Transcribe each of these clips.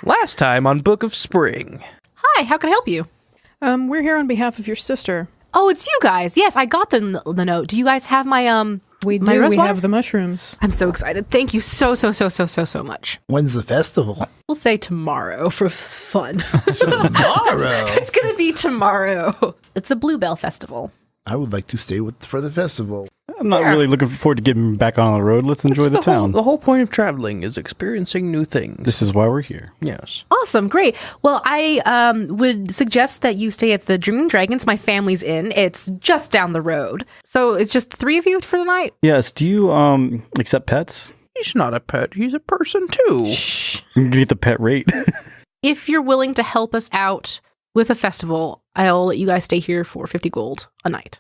Last time on Book of Spring. Hi, how can I help you? We're here on behalf of your sister. Oh, it's you guys. Yes, I got the note. Do you guys have my We my do. rose We water? have the mushrooms. I'm so excited. Thank you so much. When's the festival? We'll say tomorrow for fun. Tomorrow. It's going to be tomorrow. It's a Bluebell Festival. I would like to stay for the festival. I'm not really looking forward to getting back on the road. Let's enjoy the town. The whole point of traveling is experiencing new things. This is why we're here. Yes. Awesome, great. Well, I would suggest that you stay at the Dreaming Dragons. My family's in. It's just down the road. So it's just 3 of you for the night? Yes, do you accept pets? He's not a pet. He's a person, too. You can get the pet rate. If you're willing to help us out with a festival, I'll let you guys stay here for 50 gold a night.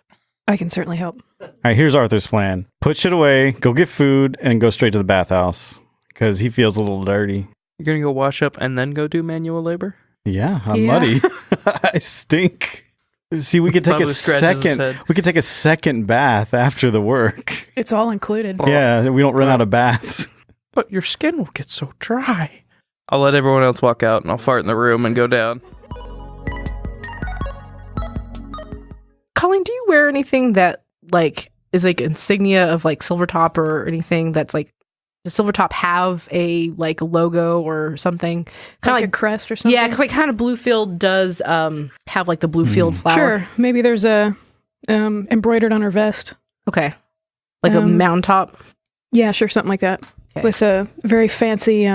I can certainly help. All right, here's Arthur's plan. Put shit away, go get food, and go straight to the bathhouse. Because he feels a little dirty. You're going to go wash up and then go do manual labor? Yeah, I'm muddy. I stink. See, we could take Babou scratches his head. We could take a second bath after the work. It's all included. Yeah, we don't run out of baths. But your skin will get so dry. I'll let everyone else walk out and I'll fart in the room and go down. Colleen, do you wear anything that is insignia of Silvertop or anything that's does Silvertop have a logo or something? Kind of a crest or something? Yeah, because kind of Bluefield does have the Bluefield flower. Sure. Maybe there's a embroidered on her vest. Okay. A mountaintop? Yeah, sure, something like that. Okay. With a very fancy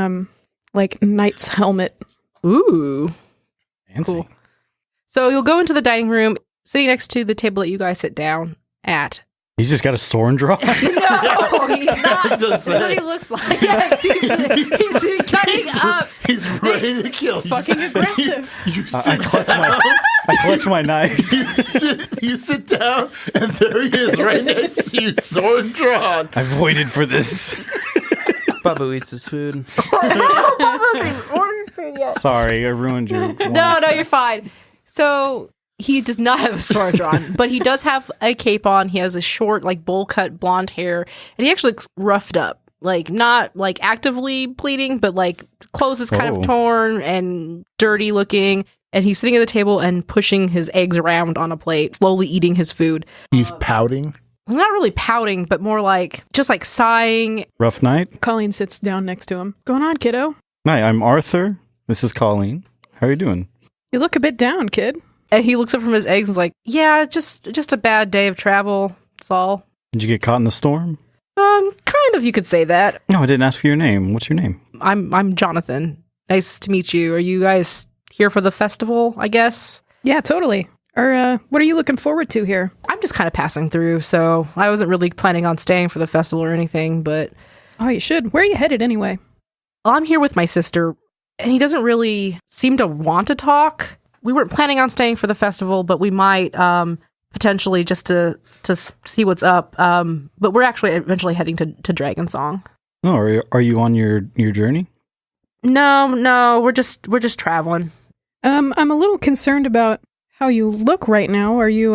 knight's helmet. Ooh. Fancy. Cool. So you'll go into the dining room, sitting next to the table that you guys sit down at. He's just got a sword and draw. No, he's not. That's what he looks like. Yes, he's cutting up. He's ready to kill. Fucking aggressive. I clutch my knife. You sit down, and there he is, right next to you, sword drawn. I've waited for this. Babou eats his food. Sorry, I ruined your... No, you're fine. So... He does not have a sword drawn, but he does have a cape on. He has a short, bowl cut blonde hair, and he actually looks roughed up. Not actively bleeding, but clothes is kind of torn and dirty looking. And he's sitting at the table and pushing his eggs around on a plate, slowly eating his food. He's pouting. Not really pouting, but more just sighing. Rough night? Colleen sits down next to him. Going on, kiddo? Hi, I'm Arthur. This is Colleen. How are you doing? You look a bit down, kid. And he looks up from his eggs and is yeah, just a bad day of travel. That's all. Did you get caught in the storm? Kind of, you could say that. No, I didn't ask for your name. What's your name? I'm Jonathan. Nice to meet you. Are you guys here for the festival, I guess? Yeah, totally. Or, what are you looking forward to here? I'm just kind of passing through, so I wasn't really planning on staying for the festival or anything, but... Oh, you should. Where are you headed anyway? Well, I'm here with my sister, and he doesn't really seem to want to talk. We weren't planning on staying for the festival, but we might potentially just to see what's up. But we're actually eventually heading to Dragon Song. Oh, are you on your journey? No, we're just traveling. I'm a little concerned about how you look right now. Are you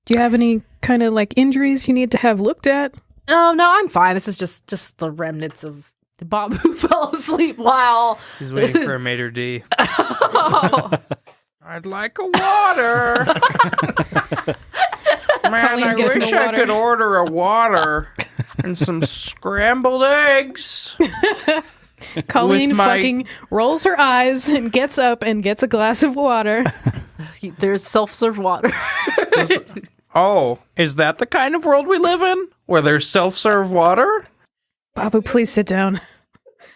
do you have any kind of injuries you need to have looked at? Oh, no, I'm fine. This is just the remnants of the Bob who fell asleep while He's waiting for a maitre d'. Oh. I'd like a water. Man, Colleen I gets wish the I water. could order a water and some scrambled eggs. Colleen With my- fucking rolls her eyes and gets up and gets a glass of water. There's self-serve water. Oh, is that the kind of world we live in? Where there's self-serve water? Babou, please sit down.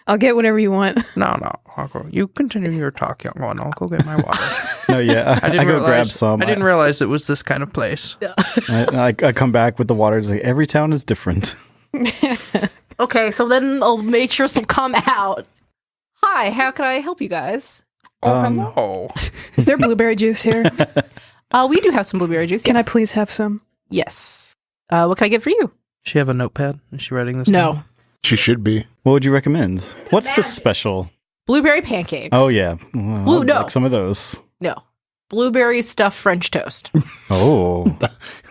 I'll get whatever you want. No. I'll go. You continue your talk, young one. I'll go get my water. No, yeah. I go grab some. I didn't realize it was this kind of place. I come back with the water. It's every town is different. Okay, so then the matrix will come out. Hi, how can I help you guys? Oh, hello. Is there blueberry juice here? We do have some blueberry juice. Can I yes. please have some? Yes. What can I get for you? Does she have a notepad? Is she writing this No. down? She should be. What would you recommend? What's the special? Blueberry pancakes. Oh, yeah. No. Like some of those. No. blueberry stuffed French toast. Oh.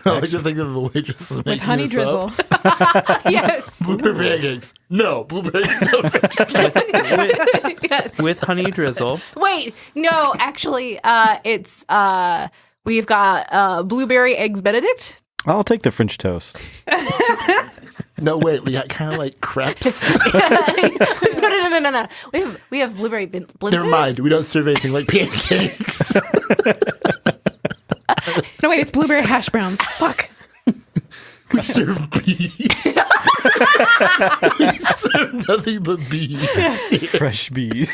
I like to think of the waitresses making With honey this drizzle. up. Yes. Blueberry pancakes. No, blueberry stuff. Yes. With honey drizzle. Wait, no, actually, it's we've got blueberry eggs Benedict. I'll take the French toast. No, wait, we got kind of like crepes. No. We have blueberry blintzes. Never mind, we don't serve anything like pancakes. No, wait, it's blueberry hash browns. Fuck. We serve bees. We serve nothing but bees. Fresh bees.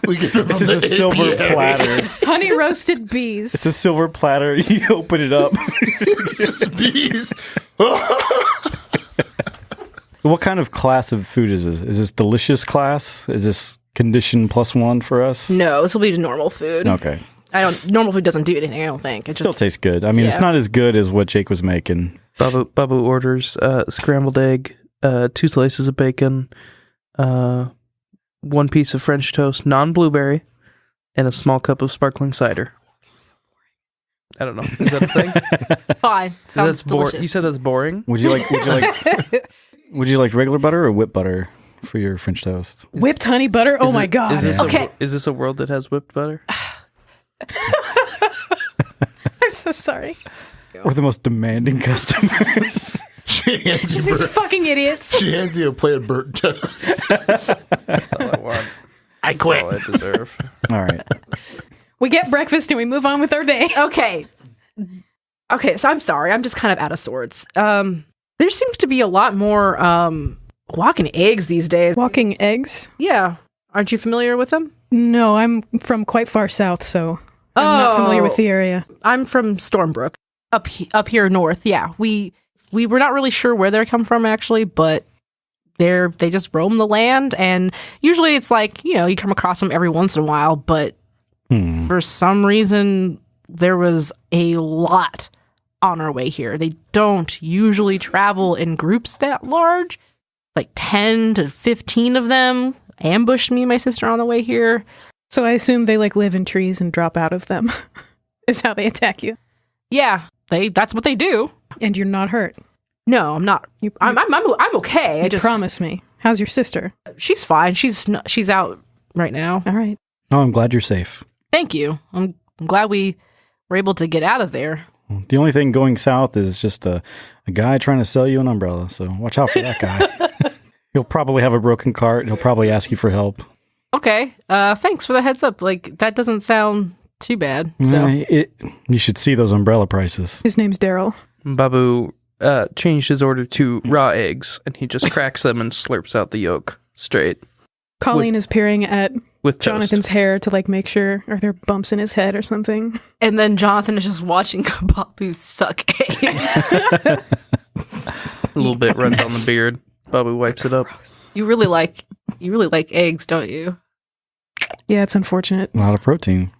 We get them It's from just a the silver apiary. platter. Honey roasted bees. It's a silver platter. You open it up. It's just bees. What kind of class of food is this? Is this delicious class? Is this condition +1 for us? No, this will be normal food. Okay. Normal food doesn't do anything, I don't think. It Still just tastes good. I mean, it's Yeah. not as good as what Jake was making. Babou orders scrambled egg, 2 slices of bacon, 1 piece of French toast, non-blueberry, and a small cup of sparkling cider. I don't know. Is that a thing? fine. Sounds That's boring. delicious. You said that's boring? Would you like regular butter or whipped butter for your French toast? Whipped honey butter? Oh my God. Is this a world that has whipped butter? I'm so sorry. We're the most demanding customers. She hands you These fucking idiots. She hands you a plate of burnt toast. That's all I want. I That's quit. all I deserve. All right. We get breakfast and we move on with our day. Okay, so I'm sorry. I'm just kind of out of sorts. There seems to be a lot more walking eggs these days. Walking eggs? Yeah. Aren't you familiar with them? No, I'm from quite far south, so I'm not familiar with the area. I'm from Stormbrook, up here north. Yeah, we were not really sure where they come from actually, but they just roam the land, and usually it's like you come across them every once in a while, but for some reason there was a lot on our way here. They don't usually travel in groups that large, like 10 to 15 of them ambushed me and my sister on the way here. So I assume they live in trees and drop out of them. Is how they attack you. Yeah, that's what they do. And you're not hurt. No, I'm not. I'm okay. You promise me. How's your sister? She's fine. She's out right now. All right. Oh, I'm glad you're safe. Thank you. I'm glad we were able to get out of there. The only thing going south is just a guy trying to sell you an umbrella, so watch out for that guy. He'll probably have a broken cart. He'll probably ask you for help. Okay. Thanks for the heads up. That doesn't sound too bad. So You should see those umbrella prices. His name's Daryl. Babou changed his order to raw eggs, and he just cracks them and slurps out the yolk straight Colleen is peering at with Jonathan's hair to make sure, are there bumps in his head or something? and then Jonathan is just watching Babou suck eggs. A little bit runs on the beard. Babou wipes it up. You really like eggs, don't you? Yeah, it's unfortunate. A lot of protein.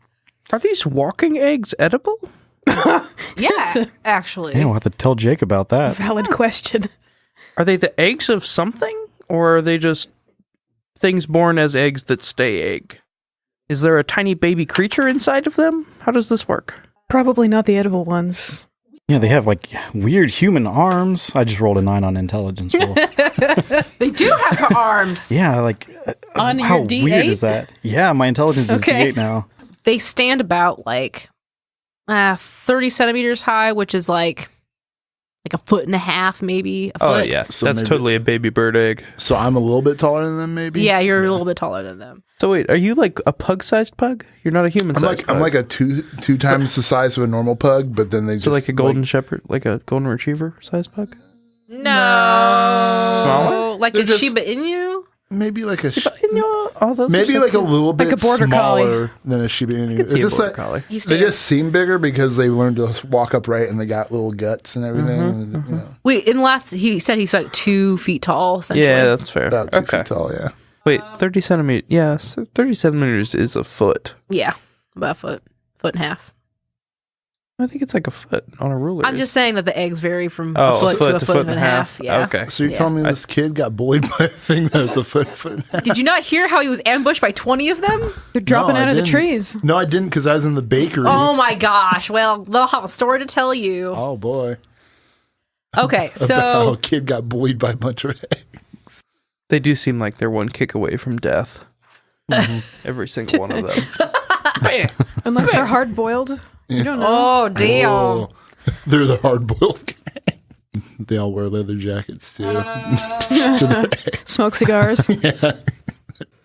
Are these walking eggs edible? Yeah, actually. Yeah, we'll have to tell Jake about that. Valid question. Are they the eggs of something, or are they just things born as eggs that stay egg? Is there a tiny baby creature inside of them? How does this work? Probably not the edible ones. Yeah, they have weird human arms. I just rolled a 9 on intelligence roll. They do have arms. Yeah, On how your D8? weird is that? Yeah, my intelligence is Okay. D8 now. They stand about 30 centimeters high, which is like a foot and a half, maybe. A Oh foot. yeah, So that's maybe- totally a baby bird egg. So I'm a little bit taller than them, maybe? Yeah, you're a little bit taller than them. So wait, are you like a pug-sized pug? You're not a human-sized pug. I'm like a two times the size of a normal pug, but then they just so like a golden shepherd, like a golden retriever-sized pug. No. Smaller? Like They're a just- Shiba Inu? maybe like a Maybe a little bit Like a border collie. smaller than a Shiba Inu. It's It's just border like collie. they just seem bigger because they learned to walk upright and they got little guts and everything. and, Wait, he said he's 2 feet tall, essentially. Yeah, that's fair. about 2 Okay. feet tall. Yeah. Wait, 30 centimeters. Yeah, so 30 centimeters is a foot. Yeah, about a foot and a half. I think it's like a foot on a ruler. I'm just saying that the eggs vary from Oh, a foot to a foot and a half. Yeah. Okay. So you're telling me this kid got bullied by a thing that's a foot and a half? Did you not hear how he was ambushed by 20 of them? They're dropping No, I out of the didn't. trees. No, I didn't because I was in the bakery. Oh my gosh. Well, they'll have a story to tell you. Oh, boy. Okay, About how so a kid got bullied by a bunch of eggs. They do seem like they're one kick away from death. Every single one of them. Bam. Unless they're hard boiled. You don't know. oh damn. Oh, they're the hard-boiled gang. They all wear leather jackets, too. Smoke cigars.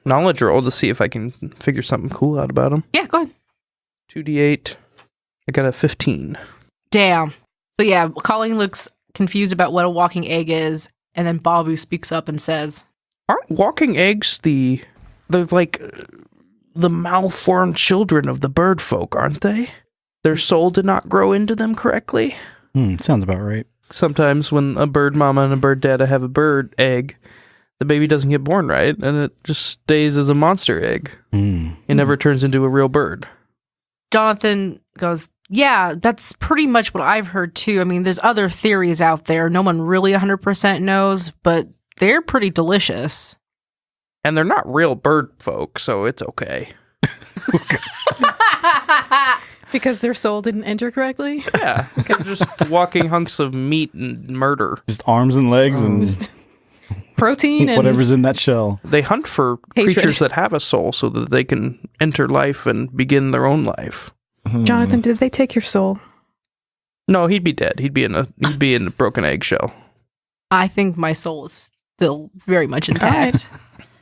Knowledge roll to see if I can figure something cool out about them. Yeah, go ahead. 2d8. I got a 15. Damn. So yeah, Colleen looks confused about what a walking egg is, and then Babou speaks up and says, Aren't walking eggs they're like the malformed children of the bird folk, aren't they? Their soul did not grow into them correctly. Sounds about right. Sometimes when a bird mama and a bird dad have a bird egg, the baby doesn't get born right, and it just stays as a monster egg. It never turns into a real bird. Jonathan goes, yeah, that's pretty much what I've heard too. I mean, there's other theories out there. No one really 100% knows, but they're pretty delicious. And they're not real bird folk, so it's okay. Because their soul didn't enter correctly. Yeah, they're just walking hunks of meat and murder. Just arms and legs and Protein and whatever's in that shell. They hunt for Hatred. creatures that have a soul so that they can enter life and begin their own life. Jonathan, did they take your soul? No, he'd be dead. He'd be in a broken eggshell. I think my soul is still very much intact.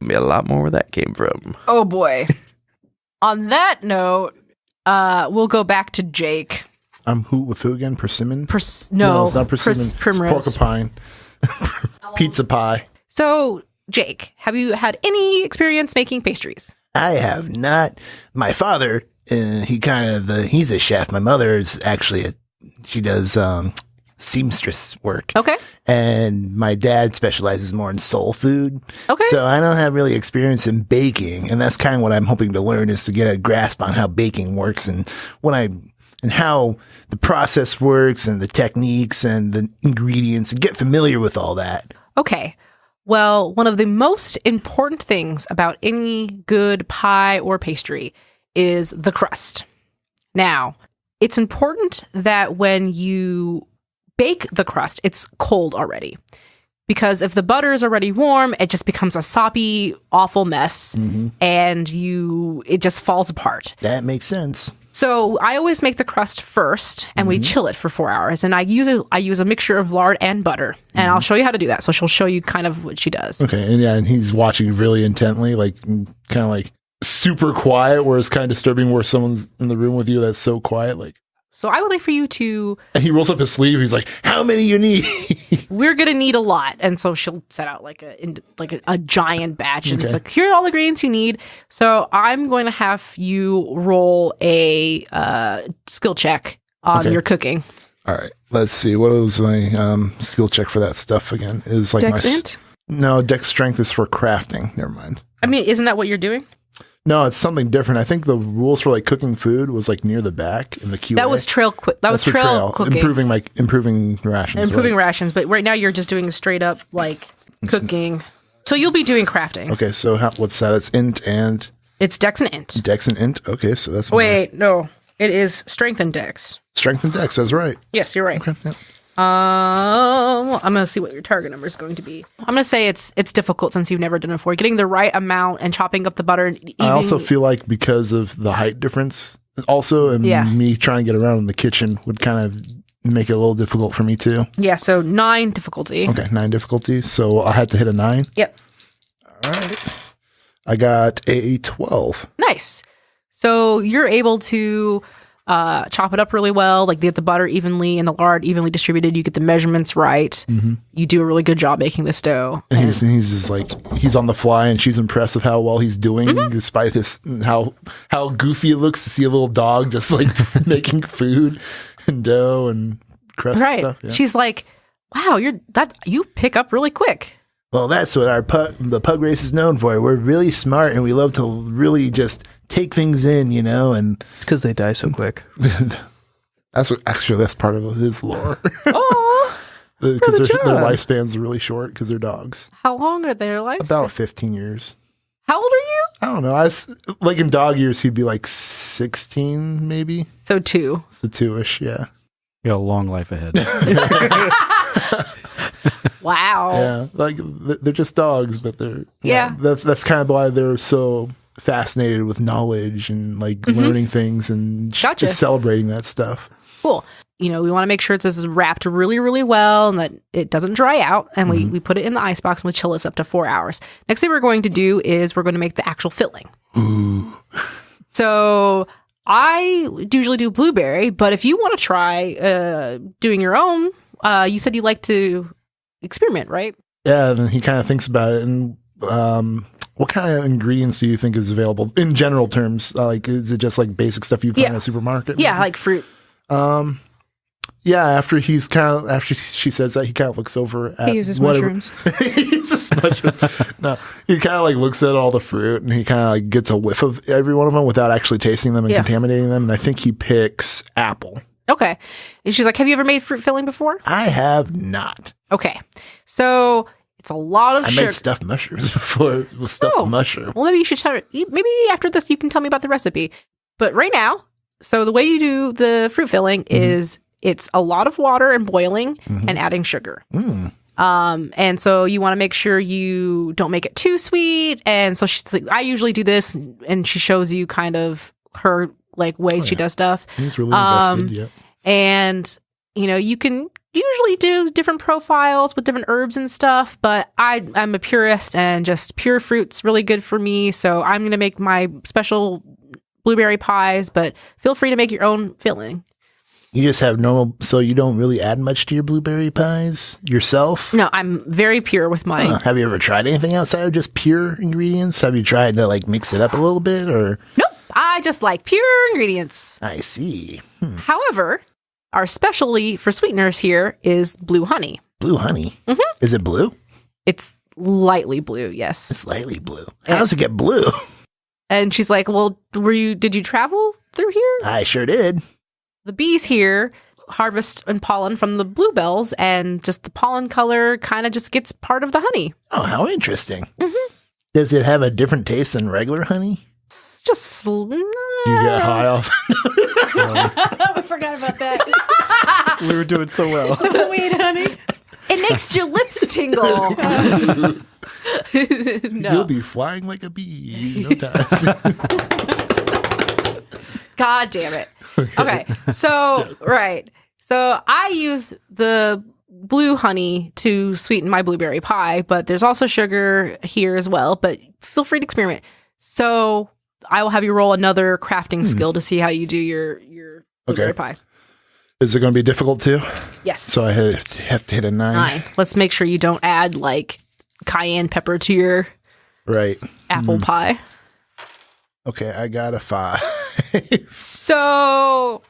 Be a lot more where that came from. Oh boy. On that note, we'll go back to Jake. I'm who again? Persimmon? No, it's not persimmon. It's Primrose. porcupine. Pizza pie. So, Jake, have you had any experience making pastries? I have not. My father, he's a chef. My mother is actually she does seamstress work. Okay. And my dad specializes more in soul food. Okay. So I don't have really experience in baking, and that's kind of what I'm hoping to learn, is to get a grasp on how baking works and how the process works and the techniques and the ingredients, and get familiar with all that. Okay. Well, one of the most important things about any good pie or pastry is the crust. Now, it's important that when you bake the crust, it's cold already. Because if the butter is already warm, it just becomes a soppy, awful mess, and it just falls apart. That makes sense. So I always make the crust first, and we chill it for 4 hours. And I use a mixture of lard and butter, and I'll show you how to do that. So she'll show you kind of what she does. Okay, and he's watching really intently, like kind of like super quiet, where it's kind of disturbing where someone's in the room with you that's so quiet, like. So I would like for you to. And he rolls up his sleeve. He's like, "How many you need?" We're gonna need a lot, and so she'll set out like a giant batch, and it's like, here are all the ingredients you need. So I'm going to have you roll a skill check on your cooking. All right, let's see. What was my skill check for that stuff again? Is like Dex my int? No, Dex strength is for crafting. Never mind. I mean, isn't that what you're doing? No, it's something different. I think the rules for like cooking food was like near the back in the QA. That was trail. That was for trail cooking. improving rations. Improving right? rations, but right now you're just doing straight up like cooking. So you'll be doing crafting. Okay, so what's that? It's int and It's Dex and Int. Dex and int. Okay, so that's Wait, no, it is Strength and Dex. strength and Dex. That's right. Yes, you're right. Okay, yeah. I'm gonna see what your target number is going to be. I'm gonna say it's difficult since you've never done it before. Getting the right amount and chopping up the butter. And I also feel like because of the height difference, also, and me trying to get around in the kitchen would kind of make it a little difficult for me too. Yeah, so 9 difficulty. Okay, 9 difficulty. So I had to hit a 9. Yep. All right. I got a 12. Nice. So you're able to chop it up really well, like get the butter evenly and the lard evenly distributed. You get the measurements right. You do a really good job making this dough. And he's just like, he's on the fly, and she's impressed with how well he's doing, despite his how goofy it looks to see a little dog just like making food and dough and crust stuff. Yeah. She's like, wow, you pick up really quick. Well, that's what the pug race is known for. We're really smart, and we love to really just take things in, and It's because they die so quick. That's part of his lore. Oh, Because their John. lifespans are really short because they're dogs. how long are their lives? About 15 years. How old are you? I don't know. Like in dog years, he'd be like 16, maybe. So 2. So 2-ish, yeah. You got a long life ahead. Wow. Yeah, like they're just dogs, but they're Yeah. That's kind of why they're so fascinated with knowledge and like learning things and Gotcha. just celebrating that stuff. Cool. We want to make sure this is wrapped really, really well and that it doesn't dry out. And we put it in the ice box and we chill this up to 4 hours. Next thing we're going to do is we're going to make the actual filling. Ooh. So I usually do blueberry, but if you want to try doing your own, you said you like to experiment, right? Yeah, and he kind of thinks about it. And what kind of ingredients do you think is available in general terms? Like, is it just like basic stuff you find in a supermarket? Yeah, maybe? like fruit. Yeah, after she says that, he kind of looks over at He uses whatever- mushrooms. He uses mushrooms. No, he kind of like looks at all the fruit and he kind of like gets a whiff of every one of them without actually tasting them and Yeah. contaminating them. And I think he picks apple. Okay. And she's like, have you ever made fruit filling before? I have not. Okay. So it's a lot of I sugar. made stuffed mushrooms before with stuffed mushroom. Well, maybe you should try. Maybe after this, you can tell me about the recipe. But right now, so the way you do the fruit filling is it's a lot of water and boiling and adding sugar. And so you want to make sure you don't make it too sweet. And so she's like, I usually do this, and she shows you kind of her like way she does stuff. He's really invested. Yeah. And you can usually do different profiles with different herbs and stuff, but I'm a purist and just pure fruit's really good for me. So I'm going to make my special blueberry pies, but feel free to make your own filling. You just have normal, so you don't really add much to your blueberry pies yourself? No, I'm very pure with mine. Have you ever tried anything outside of just pure ingredients? Have you tried to like mix it up a little bit or? Nope. I just like pure ingredients. I see. However, our specialty for sweeteners here is blue honey. Blue honey? Is it blue? It's lightly blue, yes. It's lightly blue. How does it get blue? And she's like, well, did you travel through here? I sure did. The bees here harvest and pollen from the bluebells, and just the pollen color kind of just gets part of the honey. Oh, how interesting. Does it have a different taste than regular honey? It's just... You get high off. I forgot about that. We were doing so well. Weed honey. It makes your lips tingle. You'll be flying like a bee. No time. God damn it. Okay. So, right. So I use the blue honey to sweeten my blueberry pie, but there's also sugar here as well, but feel free to experiment. So I will have you roll another crafting skill to see how you do your blueberry pie. Is it going to be difficult too? Yes. So I have to hit a 9. Let's make sure you don't add like cayenne pepper to your Right. apple pie. Okay, I got a 5. So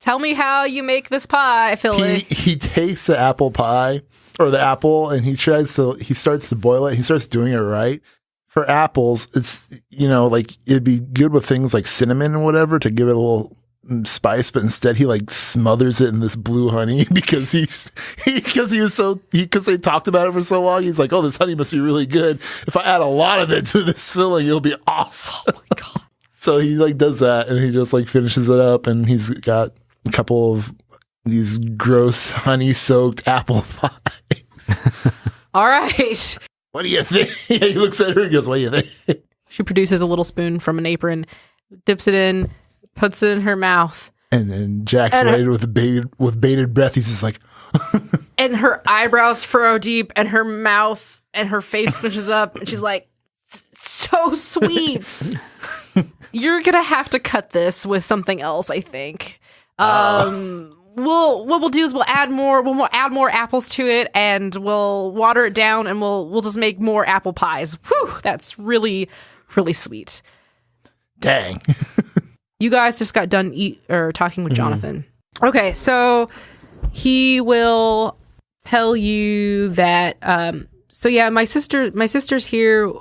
tell me how you make this pie, Philly. He takes the apple pie or the apple and he starts to boil it. He starts doing it right. For apples, it's, like it'd be good with things like cinnamon and whatever to give it a little spice, but instead he like smothers it in this blue honey because because they talked about it for so long. He's like, oh, this honey must be really good. If I add a lot of it to this filling, it'll be awesome. Oh my God. So he like does that and he just like finishes it up and he's got a couple of these gross honey soaked apple pies. All right. What do you think? He looks at her and goes, what do you think? She produces a little spoon from an apron, dips it in, puts it in her mouth. And then Jack's waited with bated breath. He's just like, and her eyebrows furrow deep and her mouth and her face squishes up and she's like, so sweet. You're going to have to cut this with something else, I think. What we'll do is we'll add more apples to it and we'll water it down and we'll just make more apple pies. Whew, that's really, really sweet. dang. You guys just got done talking with Jonathan. Okay, so he will tell you that my sister's here.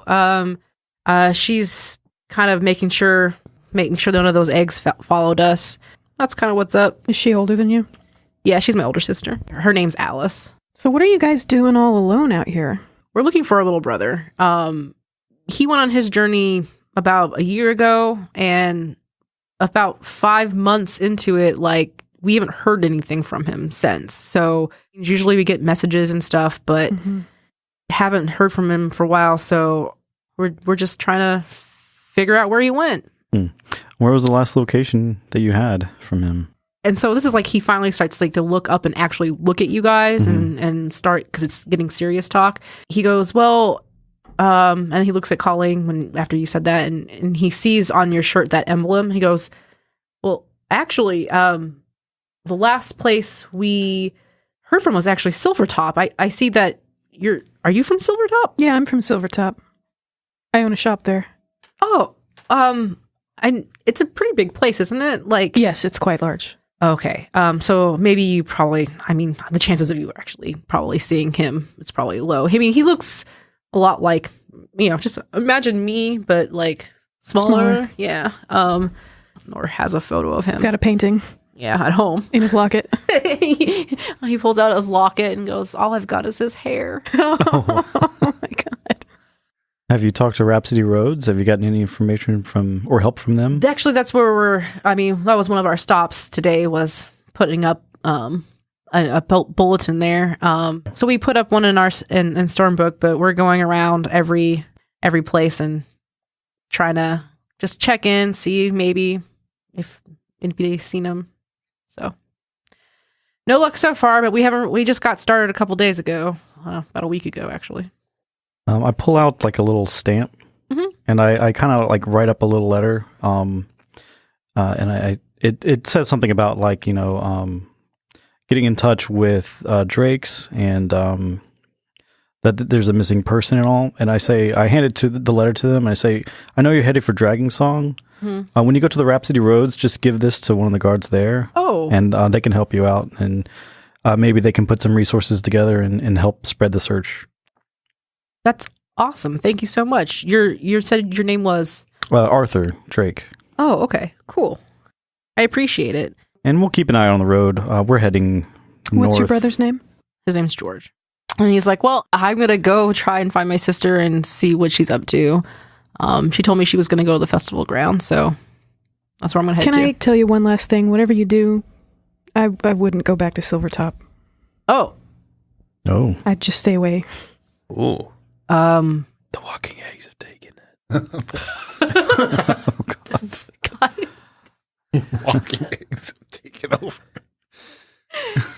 She's kind of making sure none of those eggs followed us. that's kind of what's up. Is she older than you? Yeah, she's my older sister. Her name's Alice. So what are you guys doing all alone out here? We're looking for our little brother. He went on his journey about a year ago, and about 5 months into it, like, we haven't heard anything from him since. So usually we get messages and stuff, but haven't heard from him for a while. So we're just trying to figure out where he went. Where was the last location that you had from him? And so this is like he finally starts like to look up and actually look at you guys and start, because it's getting serious talk. He goes, well, and he looks at Colleen after you said that, and he sees on your shirt that emblem. He goes, well, actually, the last place we heard from was actually Silvertop. I see that are you from Silvertop? Yeah, I'm from Silvertop. I own a shop there. Oh, it's a pretty big place, isn't it? Like, Yes, it's quite large. okay. So maybe you probably, the chances of you actually probably seeing him, it's probably low. I mean, he looks a lot like, just imagine me, but like smaller. Yeah. Nor has a photo of him. Got a painting At home. in his locket. He pulls out his locket and goes, all I've got is his hair. Oh my God. Have you talked to Rhapsody Roads? Have you gotten any information from or help from them? Actually, that's where that was one of our stops today, was putting up a bulletin there. So we put up one in Stormbook, but we're going around every place and trying to just check in, see maybe if anybody's seen him. So no luck so far, but we just got started a couple days ago, about a week ago, actually. I pull out like a little stamp, and I kind of like write up a little letter. And it says something about like, getting in touch with Drake's, and that there's a missing person and all. And I hand it to the letter to them. And I say, I know you're headed for Dragging Song. When you go to the Rhapsody Roads, just give this to one of the guards there. Oh, and they can help you out, and maybe they can put some resources together and help spread the search. that's awesome. Thank you so much. You said your name was Arthur Drake. Oh, okay. Cool. I appreciate it. And we'll keep an eye on the road. We're heading north. What's your brother's name? His name's George. And he's like, well, I'm going to go try and find my sister and see what she's up to. She told me she was going to go to the festival ground, so that's where I'm going to head to. Can I tell you one last thing? Whatever you do, I wouldn't go back to Silvertop. Oh. No. I'd just stay away. Ooh. The walking eggs have taken it. Oh, God. Walking eggs have taken over.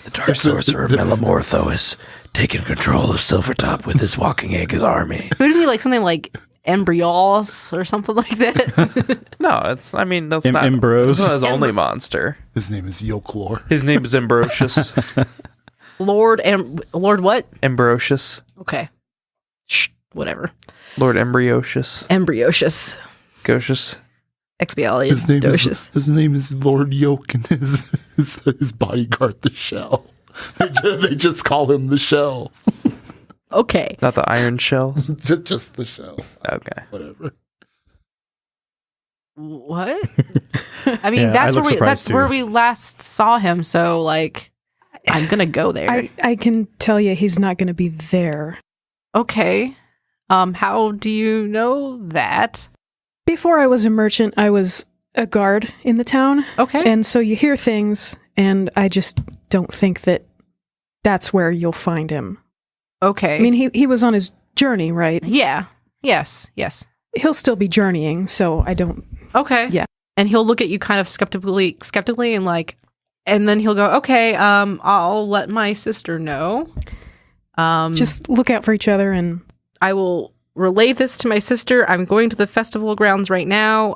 The Dark Sorcerer Melamortho has taken control of Silvertop with his walking egg army. Wouldn't be like something like Embryols or something like that? No, that's not Ambrose. That's not his only monster. His name is Yoklor. His name is Ambrosius. Lord what? Ambrosius. Okay. Shh, whatever. Lord Ambrosius. Embryosis. Gocious. Expialidocious. His name is Lord Yoke, and his bodyguard, the Shell. They just call him the Shell. Okay. Not the Iron Shell. just the Shell. Okay. Whatever. What? I mean, Yeah, that's where we last saw him. So, like, I'm gonna go there. I can tell you he's not going to be there. Okay. How do you know that? Before I was a merchant, I was a guard in the town. Okay. And so you hear things, and I just don't think that that's where you'll find him. Okay. I mean, he was on his journey, right? Yeah. Yes. He'll still be journeying, so I don't... Okay. Yeah. And he'll look at you kind of skeptically and like, and then he'll go, okay, I'll let my sister know. Just look out for each other, and... I will relay this to my sister. I'm going to the festival grounds right now.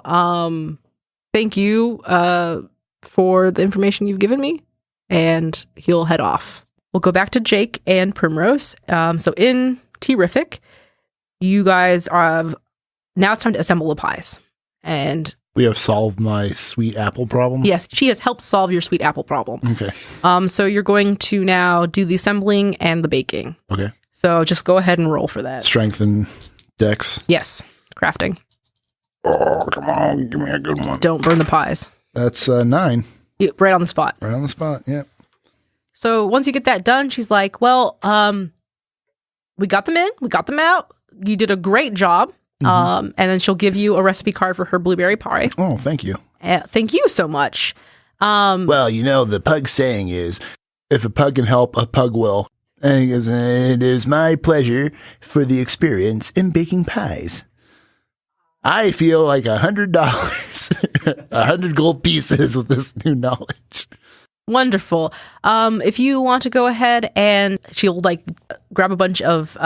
Thank you for the information you've given me. And he'll head off. We'll go back to Jake and Primrose. So in Terrific, you guys are... Now it's time to assemble the pies. And... We have solved my sweet apple problem? Yes, she has helped solve your sweet apple problem. Okay. So you're going to now do the assembling and the baking. Okay. So just go ahead and roll for that. Strength and dex. Yes. Crafting. Oh, come on. Give me a good one. Don't burn the pies. That's 9. Right on the spot. Right on the spot. Yeah. So once you get that done, she's like, well, we got them in, we got them out. You did a great job. And then she'll give you a recipe card for her blueberry pie. Oh, thank you. Thank you so much. Well, the pug saying is, If a pug can help, a pug will. and he goes, it is my pleasure for the experience in baking pies. I feel like $100, 100 gold pieces with this new knowledge. Wonderful. If you want to go ahead and she'll grab a bunch of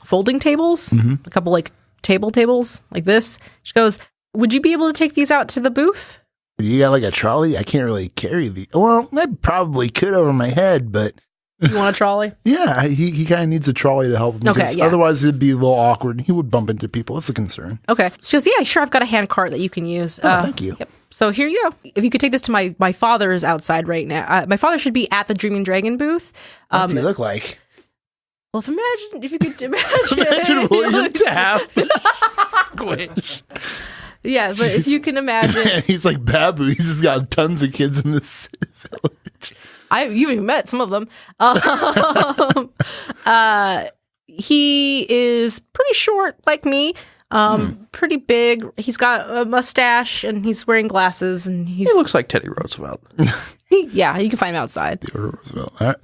folding tables, a couple tables like this. She goes, would you be able to take these out to the booth? You got a trolley? I can't really carry the. Well, I probably could over my head, but. You want a trolley? Yeah, he kind of needs a trolley to help him. Okay, yeah. Otherwise, it'd be a little awkward. He would bump into people. It's a concern. Okay. She goes, yeah, sure, I've got a hand cart that you can use. Thank you. Yep. So here you go. If you could take this to my father's outside right now. My father should be at the Dreaming Dragon booth. What's he look like? Well, if you could imagine. Imagine William Taft. Squish. Yeah, but if you can imagine. He's like Babou. He's just got tons of kids in this village. You even met some of them. He is pretty short, like me. Pretty big. He's got a mustache and he's wearing glasses. And He looks like Teddy Roosevelt. Yeah, you can find him outside. Roosevelt. All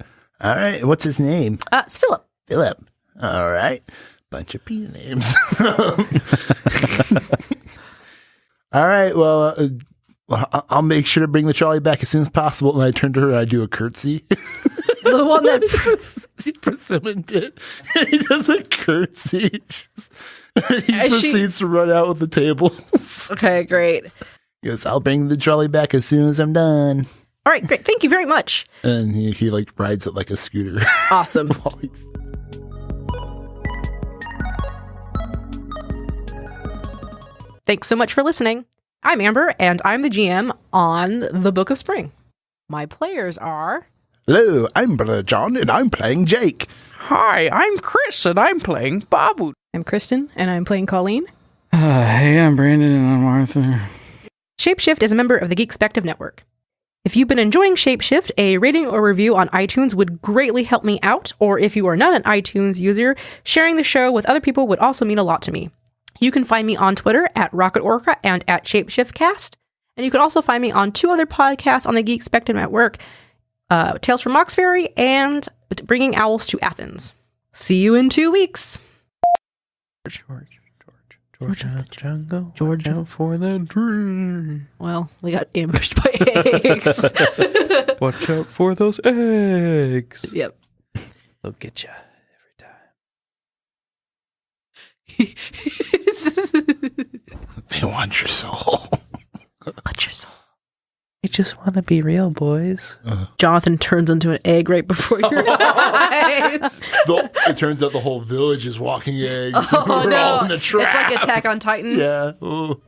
right. What's his name? It's Philip. Philip. All right. Bunch of P names. All right. Well, I'll make sure to bring the trolley back as soon as possible. And I turn to her and I do a curtsy. The one that Persimmon did. He does a curtsy. He proceeds to run out with the tables. Okay, great. He goes, I'll bring the trolley back as soon as I'm done. All right, great. Thank you very much. And he rides it like a scooter. Awesome. Thanks so much for listening. I'm Amber, and I'm the GM on The Book of Spring. My players are... Hello, I'm Brother John, and I'm playing Jake. Hi, I'm Chris, and I'm playing Babou. I'm Kristen, and I'm playing Colleen. Hey, I'm Brandon, and I'm Arthur. Shapeshift is a member of the Geekspective Network. If you've been enjoying Shapeshift, a rating or review on iTunes would greatly help me out, or if you are not an iTunes user, sharing the show with other people would also mean a lot to me. You can find me on Twitter at RocketOrca and at ShapeshiftCast, and you can also find me on 2 other podcasts on the Geekspective Network, Tales from Moxferry and Bringing Owls to Athens. See you in 2 weeks. George out the jungle. George out for the dream. Well, we got ambushed by eggs. Watch out for those eggs. Yep. They'll get you every time. They want your soul. What's your soul? I just want to be real, boys. Jonathan turns into an egg right before your eyes. It turns out the whole village is walking eggs. Oh, We're no. all in a trap. It's like Attack on Titan. Yeah. Ooh.